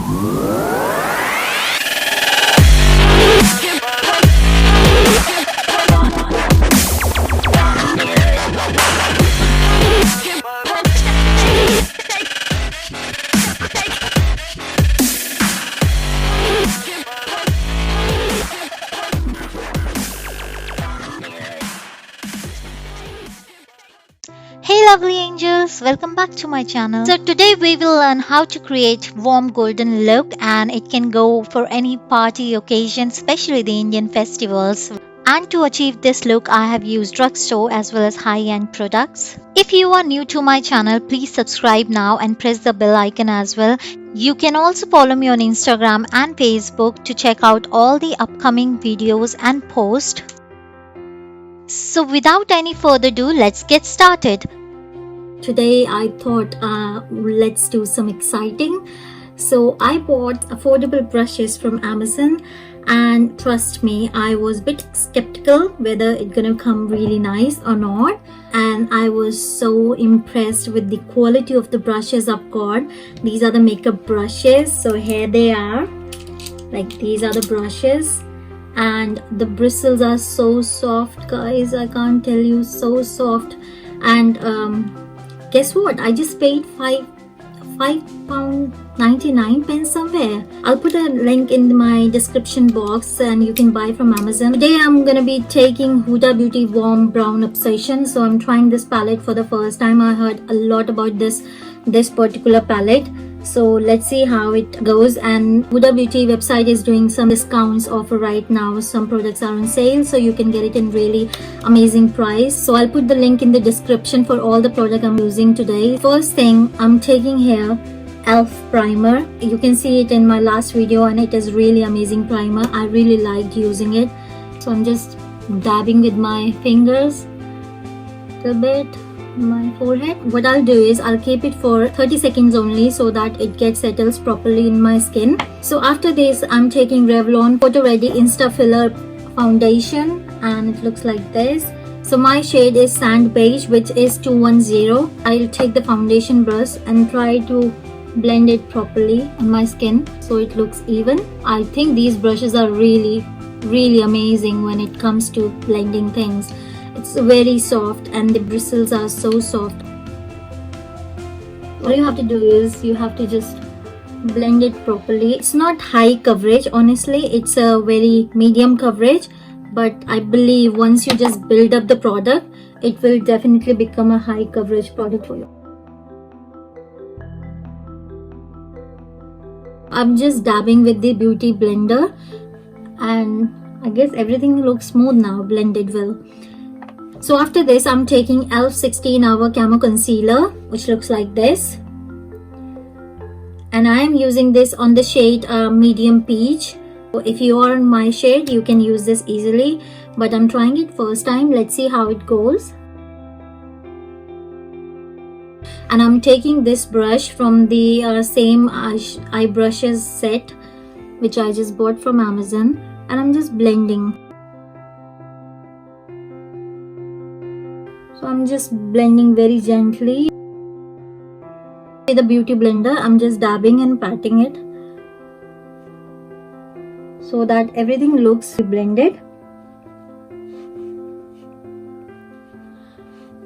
Hey lovely angels, welcome back to my channel. So today we will learn how to create warm golden look, and it can go for any party occasion, especially the Indian festivals. And to achieve this look I have used drugstore as well as high-end products. If you are new to my channel, please subscribe now and press the bell icon as well. You can also follow me on Instagram and Facebook to check out all the upcoming videos and posts. So without any further ado, let's get started. Today I thought let's do some exciting. So I bought affordable brushes from Amazon, and trust me, I was a bit skeptical whether it's gonna come really nice or not, and I was so impressed with the quality of the brushes I've got. These are the makeup brushes, so here they are. Like, these are the brushes, and the bristles are so soft, guys. I can't tell you, so soft. And guess what, I just paid £5.99 somewhere. I'll put a link in my description box and you can buy from Amazon. Today I'm gonna be taking Huda Beauty Warm Brown Obsession. So I'm trying this palette for the first time. I heard a lot about this particular palette, so let's see how it goes. And Huda Beauty website is doing some discounts offer right now. Some products are on sale, so you can get it in really amazing price. So I'll put the link in the description for all the product I'm using today. First thing, I'm taking here e.l.f. primer. You can see it in my last video, and it is really amazing primer. I really liked using it, so I'm just dabbing with my fingers a bit my forehead. What I'll do is I'll keep it for 30 seconds only so that it gets settles properly in my skin. So after this, I'm taking Revlon Photo Ready Insta Filler Foundation, and it looks like this. So my shade is Sand Beige, which is 210. I'll take the foundation brush and try to blend it properly on my skin so it looks even. I think these brushes are really amazing when it comes to blending things. It's very soft and the bristles are so soft. All you have to do is you have to just blend it properly. It's not high coverage, honestly, it's a very medium coverage, but I believe once you just build up the product, it will definitely become a high coverage product for you. I'm just dabbing with the beauty blender, and I guess everything looks smooth now, blended well. So after this, I'm taking e.l.f. 16 Hour Camo Concealer, which looks like this. And I am using this on the shade Medium Peach. So if you are on my shade, you can use this easily. But I'm trying it first time. Let's see how it goes. And I'm taking this brush from the same eye brushes set, which I just bought from Amazon. And I'm just blending. So I'm just blending very gently. With the beauty blender, I'm just dabbing and patting it so that everything looks blended.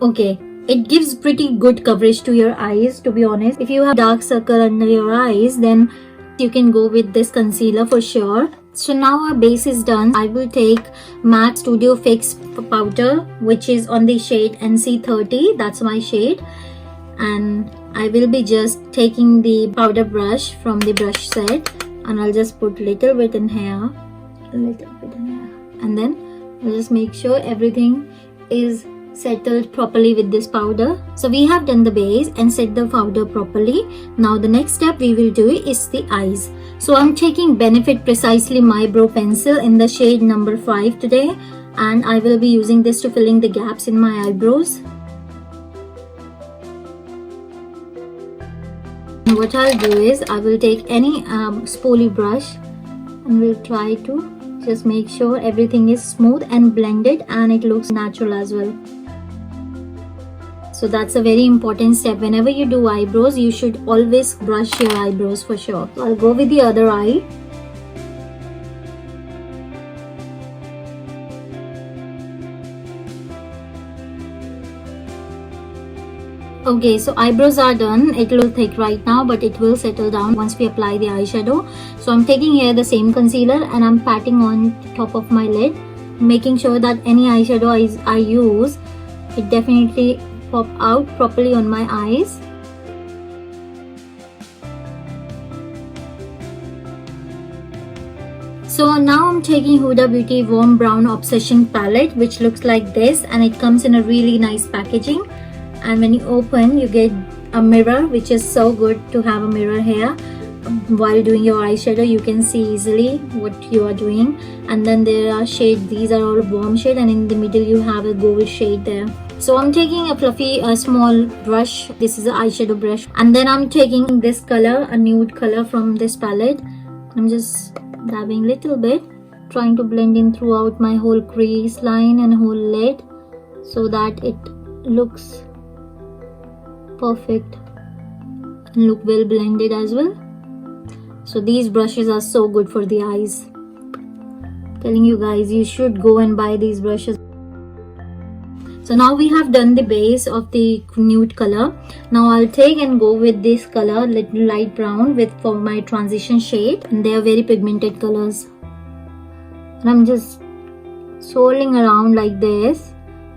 Okay, it gives pretty good coverage to your eyes, to be honest. If you have dark circle under your eyes, then you can go with this concealer for sure. So now our base is done. I will take MAC Studio Fix powder, which is on the shade NC30. That's my shade. And I will be just taking the powder brush from the brush set, and I'll just put little bit in here, and then I'll just make sure everything is settled properly with this powder. So we have done the base and set the powder properly. Now the next step we will do is the eyes. So I'm taking Benefit Precisely My Brow Pencil in the shade number 5 today, and I will be using this to fill in the gaps in my eyebrows. What I'll do is I will take any spoolie brush and we'll try to just make sure everything is smooth and blended and it looks natural as well. So that's a very important step. Whenever you do eyebrows, you should always brush your eyebrows for sure. So I'll go with the other eye. Okay, so eyebrows are done. It will thick right now, but it will settle down once we apply the eyeshadow. So I'm taking here the same concealer and I'm patting on top of my lid, making sure that any eyeshadow I use, it definitely pop out properly on my eyes. So now I'm taking Huda Beauty Warm Brown Obsession palette, which looks like this, and it comes in a really nice packaging. And when you open, you get a mirror, which is so good to have a mirror here. While doing your eyeshadow, you can see easily what you are doing. And then there are shades. These are all warm shade, and in the middle you have a gold shade there. So I'm taking a fluffy small brush. This is an eyeshadow brush, and then I'm taking this color, a nude color from this palette. I'm just dabbing a little bit, trying to blend in throughout my whole crease line and whole lid so that it looks perfect and look well blended as well. So these brushes are so good for the eyes. Telling you guys, you should go and buy these brushes. So now we have done the base of the nude color. Now I'll take and go with this color, little light brown, for my transition shade, and they are very pigmented colors. And I'm just swirling around like this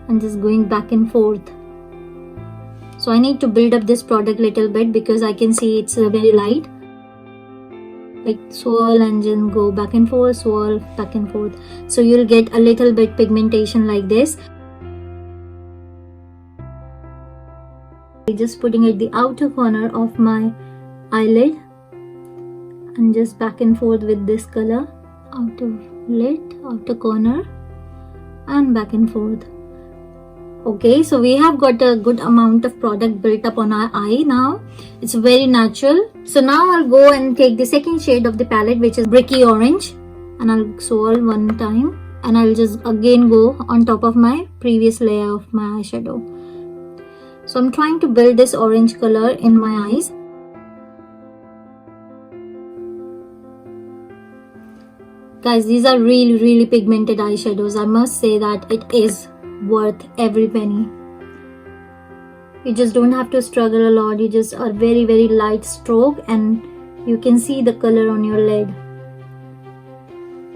and just going back and forth. So I need to build up this product little bit because I can see it's very light. Like swirl and then go back and forth, swirl, back and forth. So you'll get a little bit pigmentation like this. Just putting it the outer corner of my eyelid and just back and forth with this color. Outer lid, outer corner, and back and forth. Okay, so we have got a good amount of product built up on our eye now. It's very natural. So now I'll go and take the second shade of the palette, which is bricky orange, and I'll swirl one time, and I'll just again go on top of my previous layer of my eyeshadow. So I'm trying to build this orange color in my eyes. Guys, these are really pigmented eyeshadows. I must say that it is worth every penny. You just don't have to struggle a lot. You just a very light stroke and you can see the color on your lid.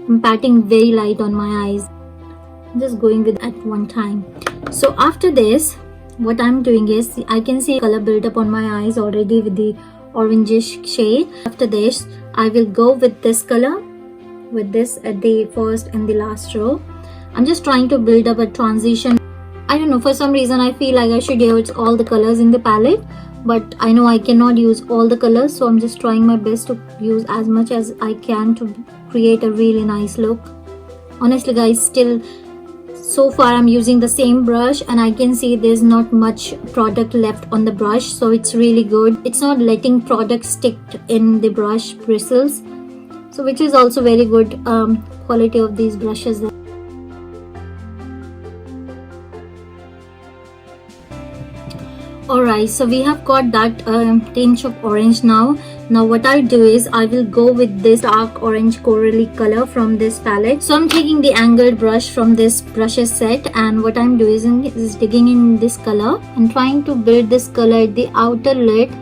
I'm patting very light on my eyes. I'm just going with at one time. So after this, what I'm doing is, I can see color build up on my eyes already with the orangish shade. After this, I will go with this color, with this at the first and the last row. I'm just trying to build up a transition. I don't know, for some reason I feel like I should use all the colors in the palette, but I know I cannot use all the colors, so I'm just trying my best to use as much as I can to create a really nice look. Honestly guys, still so far I'm using the same brush and I can see there's not much product left on the brush, so it's really good. It's not letting product stick in the brush bristles, so which is also very good quality of these brushes. Alright, so we have got that tinge of orange now. Now what I'll do is I will go with this dark orange corally color from this palette. So I'm taking the angled brush from this brushes set, and what I'm doing is digging in this color and trying to build this color at the outer lid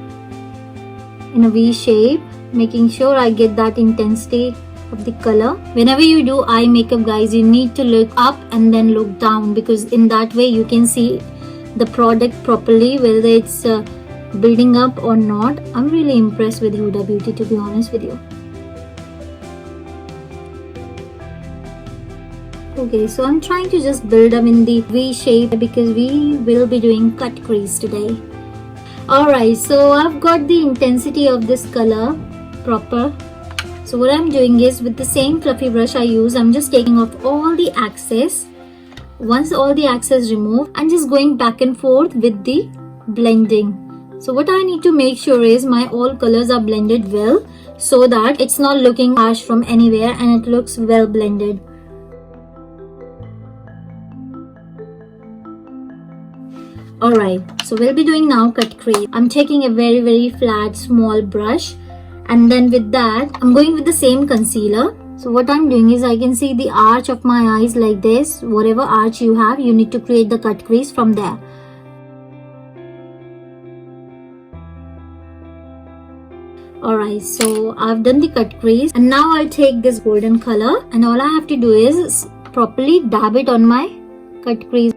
in a V shape, making sure I get that intensity of the color. Whenever you do eye makeup guys, you need to look up and then look down, because in that way you can see the product properly, whether it's building up or not. I'm really impressed with Huda Beauty, to be honest with you. Okay, so I'm trying to just build up in the V shape because we will be doing cut crease today. Alright, so I've got the intensity of this color proper. So what I'm doing is, with the same fluffy brush I use, I'm just taking off all the excess. Once all the excess removed, I'm just going back and forth with the blending. So what I need to make sure is my all colors are blended well, so that it's not looking harsh from anywhere and it looks well blended. Alright, so we'll be doing now cut crease. I'm taking a very flat small brush, and then with that I'm going with the same concealer. So what I'm doing is I can see the arch of my eyes like this. Whatever arch you have, you need to create the cut crease from there. Alright, so I've done the cut crease, and now I'll take this golden color, and all I have to do is properly dab it on my cut crease.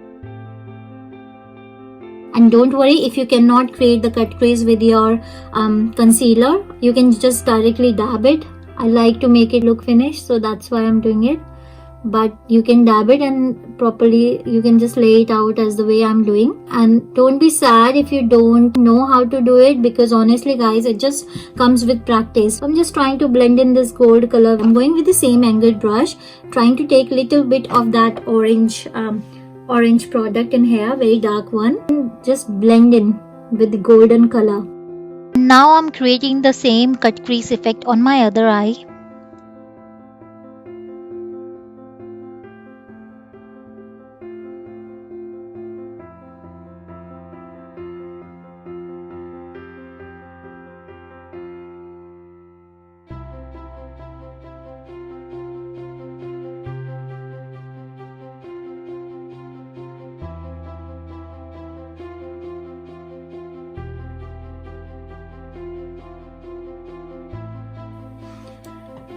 And don't worry if you cannot create the cut crease with your concealer, you can just directly dab it. I like to make it look finished, so that's why I'm doing it. But you can dab it and properly you can just lay it out as the way I'm doing. And don't be sad if you don't know how to do it, because honestly guys, it just comes with practice. I'm just trying to blend in this gold color. I'm going with the same angled brush, trying to take little bit of that orange product in here, very dark one, and just blend in with the golden color. Now I'm creating the same cut crease effect on my other eye.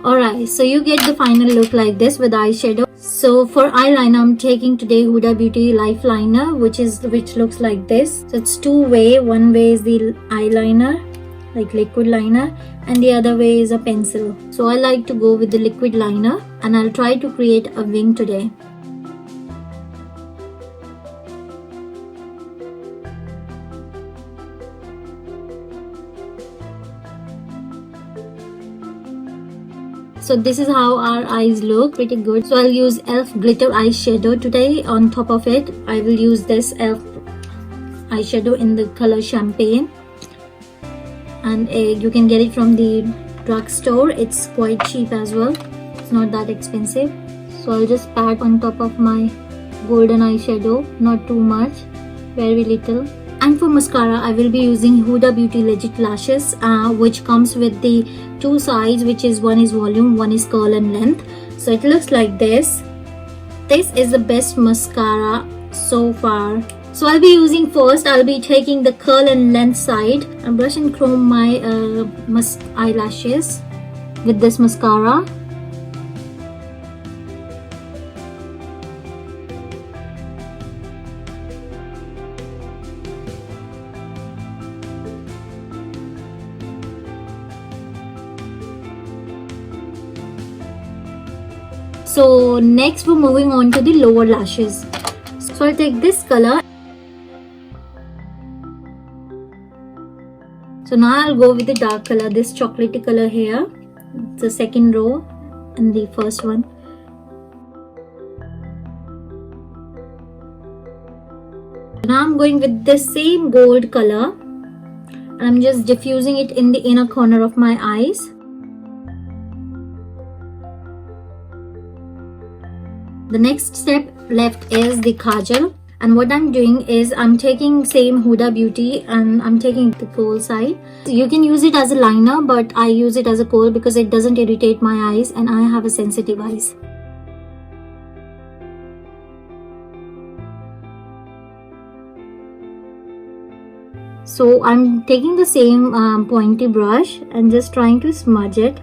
Alright, so you get the final look like this with eyeshadow. So for eyeliner, I'm taking today Huda Beauty Life Liner, which looks like this. So it's two-way. One way is the eyeliner, like liquid liner, and the other way is a pencil. So I like to go with the liquid liner, and I'll try to create a wing today. So this is how our eyes look, pretty good. So I'll use e.l.f. glitter eyeshadow today. On top of it, I will use this e.l.f. eyeshadow in the color Champagne, and you can get it from the drugstore. It's quite cheap as well. It's not that expensive. So I'll just pat on top of my golden eyeshadow, not too much, very little. And for mascara, I will be using Huda Beauty Legit Lashes, which comes with the two sides, which is one is volume, one is curl and length. So it looks like this. This is the best mascara so far. So I'll be using first, I'll be taking the curl and length side and brush and comb my eyelashes with this mascara. So next we're moving on to the lower lashes. So I'll take this color. So now I'll go with the dark color, this chocolatey color here. It's the second row and the first one. Now I'm going with the same gold color, and I'm just diffusing it in the inner corner of my eyes. The next step left is the kajal, and what I'm doing is I'm taking same Huda Beauty and I'm taking the kohl side. You can use it as a liner, but I use it as a kohl because it doesn't irritate my eyes and I have a sensitive eyes. So I'm taking the same pointy brush and just trying to smudge it.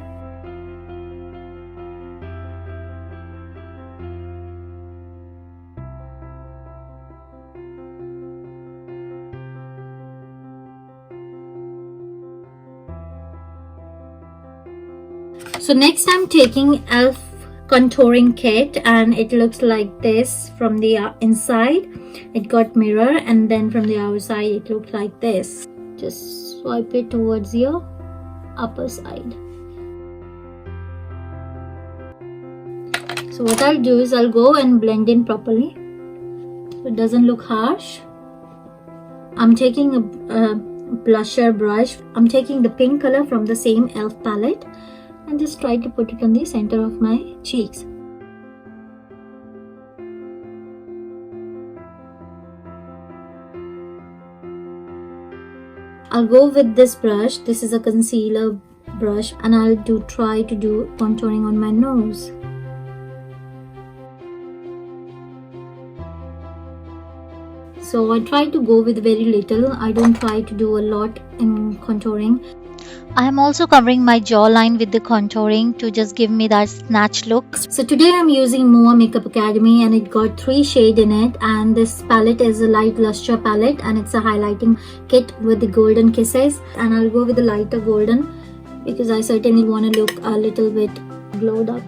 So next I'm taking e.l.f. contouring kit, and it looks like this from the inside. It got mirror, and then from the outside it looked like this. Just swipe it towards your upper side. So what I'll do is I'll go and blend in properly so it doesn't look harsh. I'm taking a blusher brush. I'm taking the pink color from the same e.l.f. palette and just try to put it on the center of my cheeks. I'll go with this brush. This is a concealer brush, and I'll try to do contouring on my nose. So I try to go with very little. I don't try to do a lot in contouring. I am also covering my jawline with the contouring to just give me that snatch look. So today I'm using Moa Makeup Academy, and it got 3 shades in it, and this palette is a light Lusture palette, and it's a highlighting kit with the golden kisses, and I'll go with the lighter golden because I certainly want to look a little bit glowed up.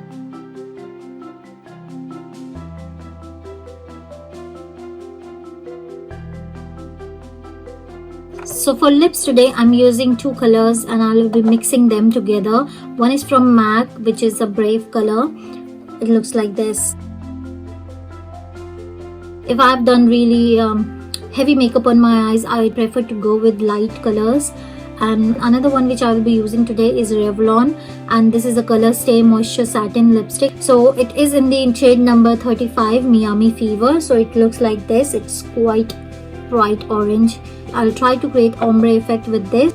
So for lips today I'm using 2 colors, and I will be mixing them together. One is from MAC, which is a Brave color. It looks like this. If I've done really heavy makeup on my eyes, I prefer to go with light colors. And another one which I will be using today is Revlon, and this is a ColorStay Moisture Satin Lipstick. So it is in the shade number 35, Miami Fever. So it looks like this. It's quite bright orange. I'll try to create ombre effect with this.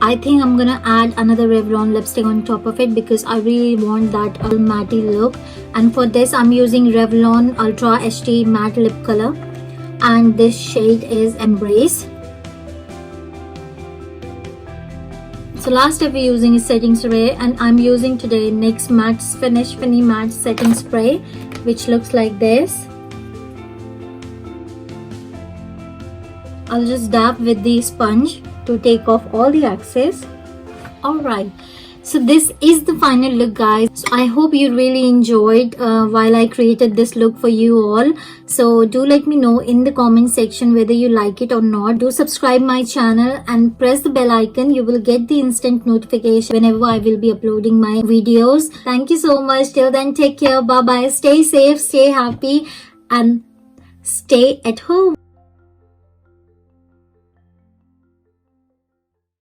I think I'm gonna add another Revlon lipstick on top of it because I really want that matte look. And for this I'm using Revlon Ultra HD Matte Lip Color, and this shade is Embrace. So last step we're using is setting spray, and I'm using today NYX Matte Finish Matte Setting Spray, which looks like this. I'll just dab with the sponge to take off all the excess. Alright, so this is the final look, guys. So I hope you really enjoyed while I created this look for you all. So do let me know in the comment section whether you like it or not. Do subscribe my channel and press the bell icon. You will get the instant notification whenever I will be uploading my videos. Thank you so much. Till then, take care. Bye bye. Stay safe, stay happy, and stay at home.